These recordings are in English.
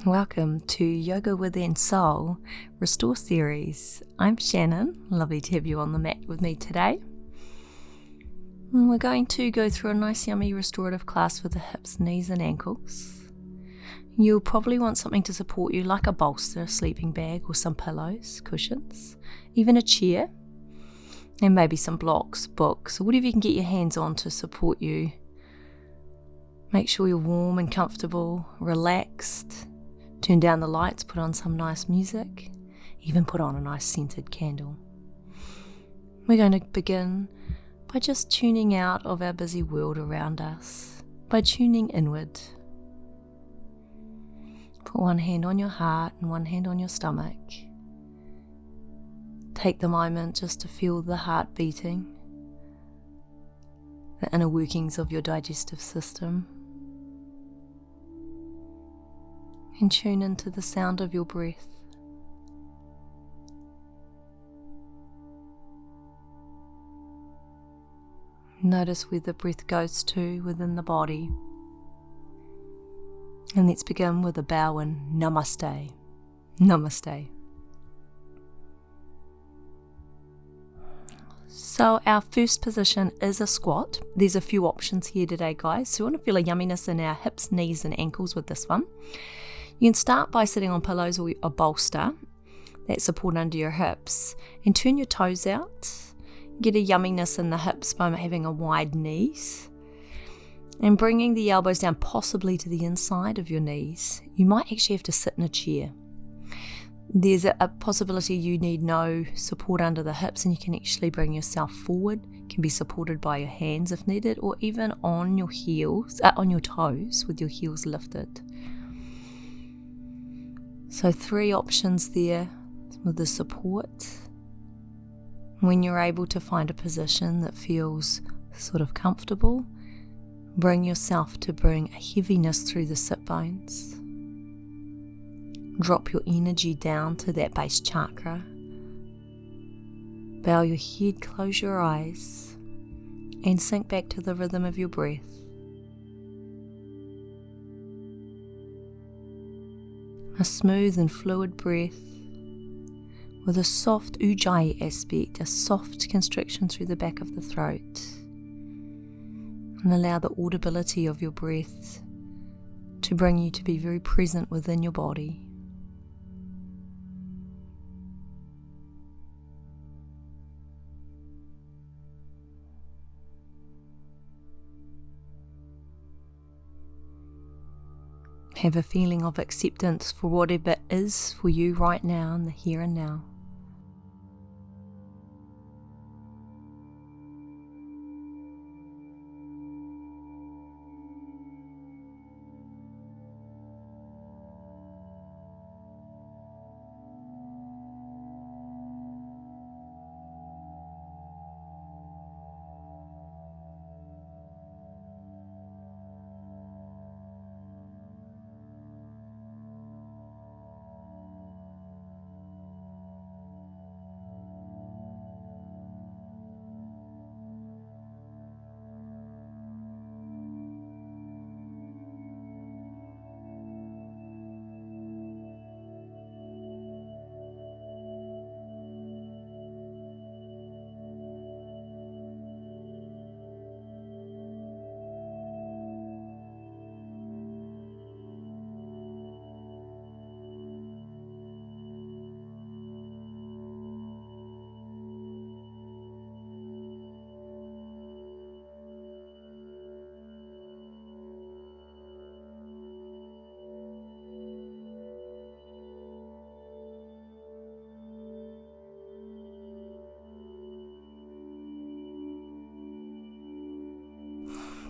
Welcome to Yoga Within Soul Restore Series. I'm Shannon. Lovely to have you on the mat with me today. And we're going to go through a nice yummy restorative class for the hips, knees and ankles. You'll probably want something to support you like a bolster, a sleeping bag or some pillows, cushions, even a chair, and maybe some blocks, books, or whatever you can get your hands on to support you. Make sure you're warm and comfortable, relaxed. Turn down the lights, put on some nice music, even put on a nice scented candle. We're going to begin by just tuning out of our busy world around us, by tuning inward. Put one hand on your heart and one hand on your stomach. Take the moment just to feel the heart beating, the inner workings of your digestive system. And tune into the sound of your breath. Notice where the breath goes to within the body. And let's begin with a bow in Namaste. Namaste. So our first position is a squat. There's a few options here today, guys. So we want to feel a yumminess in our hips, knees and ankles with this one. You can start by sitting on pillows or a bolster that support under your hips and turn your toes out. Get a yumminess in the hips by having a wide knees and bringing the elbows down possibly to the inside of your knees. You might actually have to sit in a chair. There's a possibility you need no support under the hips and you can actually bring yourself forward. You can be supported by your hands if needed, or even on your heels, on your toes with your heels lifted. So 3 options there with the support. When you're able to find a position that feels sort of comfortable, bring yourself to bring a heaviness through the sit bones. Drop your energy down to that base chakra. Bow your head, close your eyes, and sink back to the rhythm of your breath. A smooth and fluid breath with a soft ujjayi aspect, a soft constriction through the back of the throat. And allow the audibility of your breath to bring you to be very present within your body. Have a feeling of acceptance for whatever is for you right now in the here and now.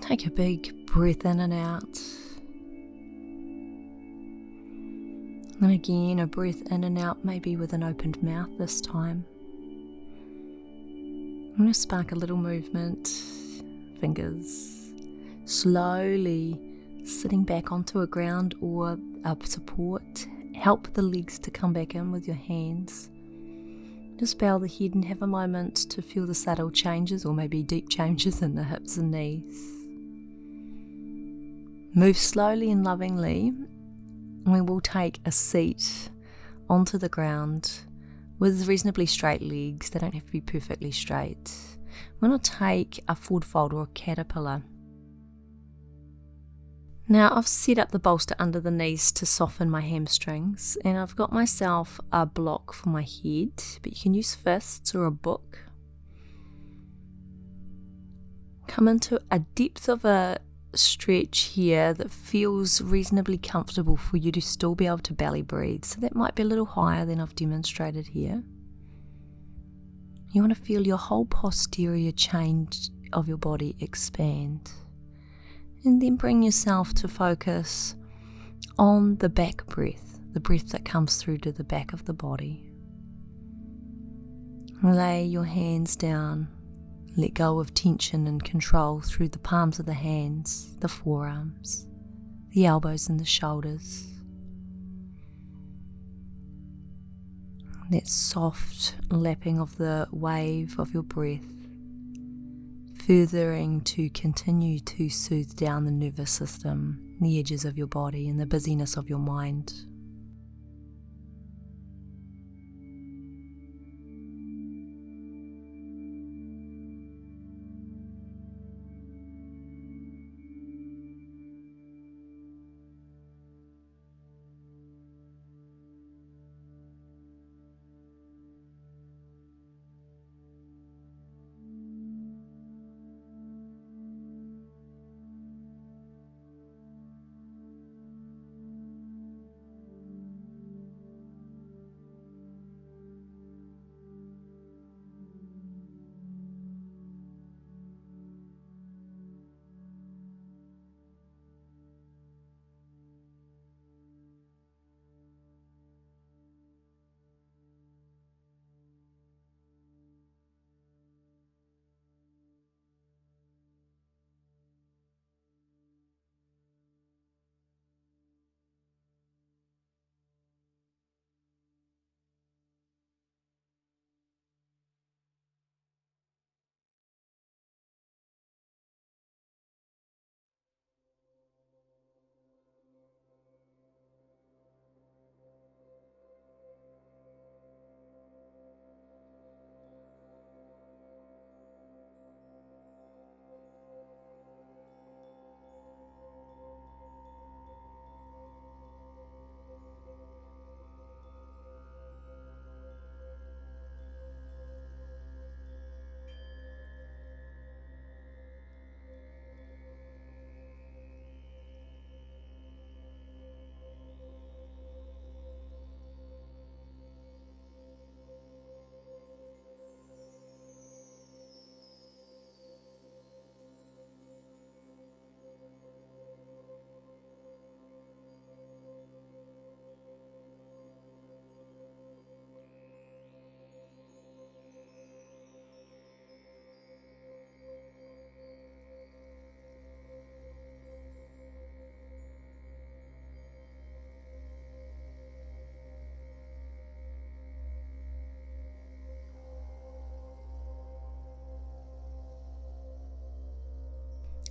Take a big breath in and out. And again, a breath in and out, maybe with an opened mouth this time. I'm going to spark a little movement, fingers, slowly sitting back onto a ground or a support. Help the legs to come back in with your hands. Just bow the head and have a moment to feel the subtle changes or maybe deep changes in the hips and knees. Move slowly and lovingly we will take a seat onto the ground with reasonably straight legs. They don't have to be perfectly straight. We're going to take a forward fold or a caterpillar. Now I've set up the bolster under the knees to soften my hamstrings, and I've got myself a block for my head, but you can use fists or a book. Come into a depth of a stretch here that feels reasonably comfortable for you to still be able to belly breathe. So that might be a little higher than I've demonstrated here. You want to feel your whole posterior chain of your body expand. And then bring yourself to focus on the back breath, the breath that comes through to the back of the body. Lay your hands down. Let go of tension and control through the palms of the hands, the forearms, the elbows and the shoulders. That soft lapping of the wave of your breath, furthering to continue to soothe down the nervous system, the edges of your body and the busyness of your mind.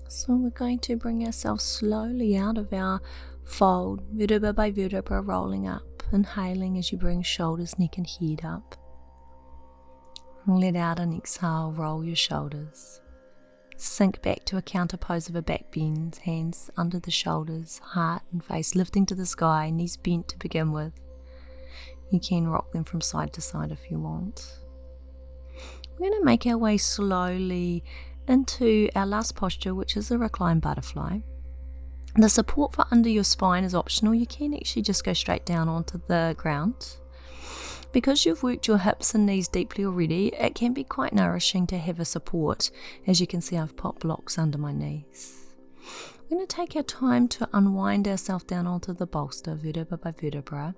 So we're going to bring ourselves slowly out of our fold, vertebra by vertebra, rolling up, inhaling as you bring shoulders, neck and head up. Let out and exhale, roll your shoulders. Sink back to a counter pose of a back bend, hands under the shoulders, heart and face lifting to the sky, knees bent to begin with. You can rock them from side to side if you want. We're going to make our way slowly into our last posture, which is a recline butterfly. The support for under your spine is optional. You can actually just go straight down onto the ground. Because you've worked your hips and knees deeply already, it can be quite nourishing to have a support. As you can see, I've popped blocks under my knees. We're going to take our time to unwind ourselves down onto the bolster, vertebra by vertebra.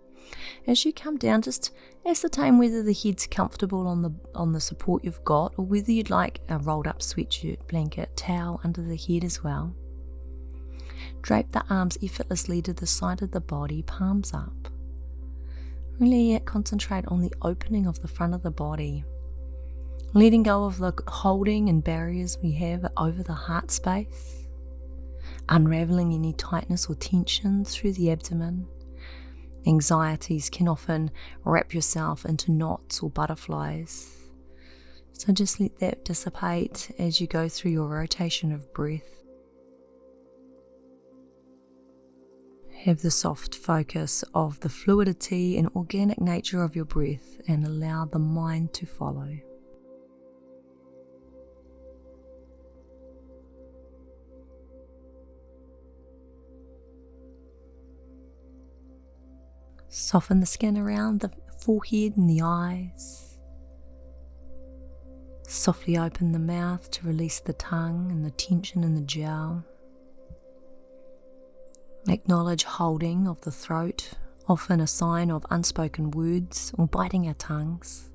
As you come down, just ascertain whether the head's comfortable on the support you've got, or whether you'd like a rolled up sweatshirt, blanket, towel under the head as well. Drape the arms effortlessly to the side of the body, palms up. Really concentrate on the opening of the front of the body, letting go of the holding and barriers we have over the heart space, unraveling any tightness or tension through the abdomen, Anxieties can often wrap yourself into knots or butterflies. So just let that dissipate as you go through your rotation of breath. Have the soft focus of the fluidity and organic nature of your breath and allow the mind to follow. Soften the skin around the forehead and the eyes. Softly open the mouth to release the tongue and the tension in the jaw. Acknowledge holding of the throat, often a sign of unspoken words or biting our tongues.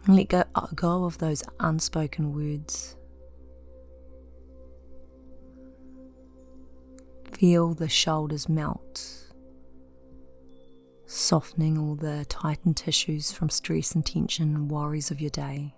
And let go of those unspoken words. Feel the shoulders melt, softening all the tightened tissues from stress and tension and worries of your day.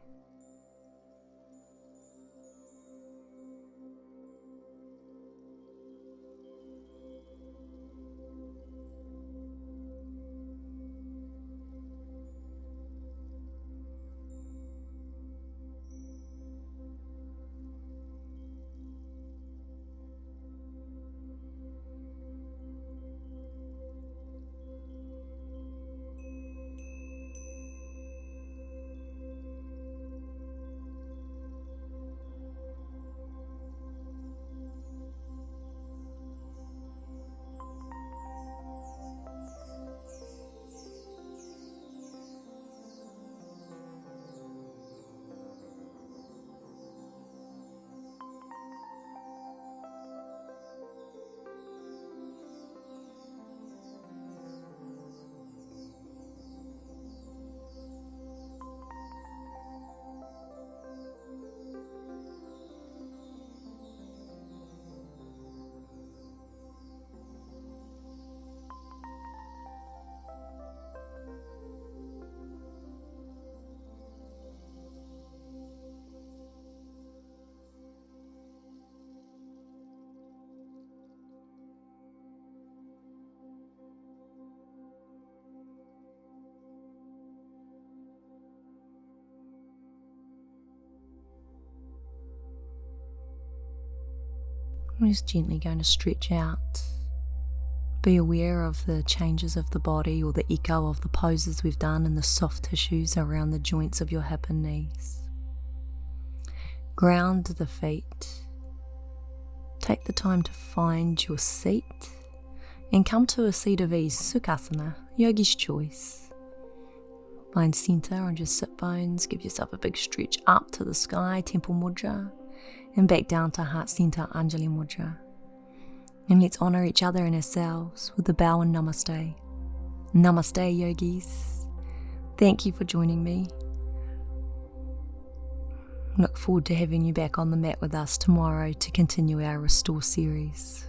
I'm just gently going to stretch out. Be aware of the changes of the body or the echo of the poses we've done in the soft tissues around the joints of your hip and knees. Ground the feet. Take the time to find your seat and come to a seat of ease, Sukhasana, yogi's choice. Find center on your sit bones, give yourself a big stretch up to the sky, Temple Mudra, and back down to Heart Center, Anjali Mudra. And let's honor each other and ourselves with a bow and Namaste. Namaste, yogis. Thank you for joining me. Look forward to having you back on the mat with us tomorrow to continue our Restore series.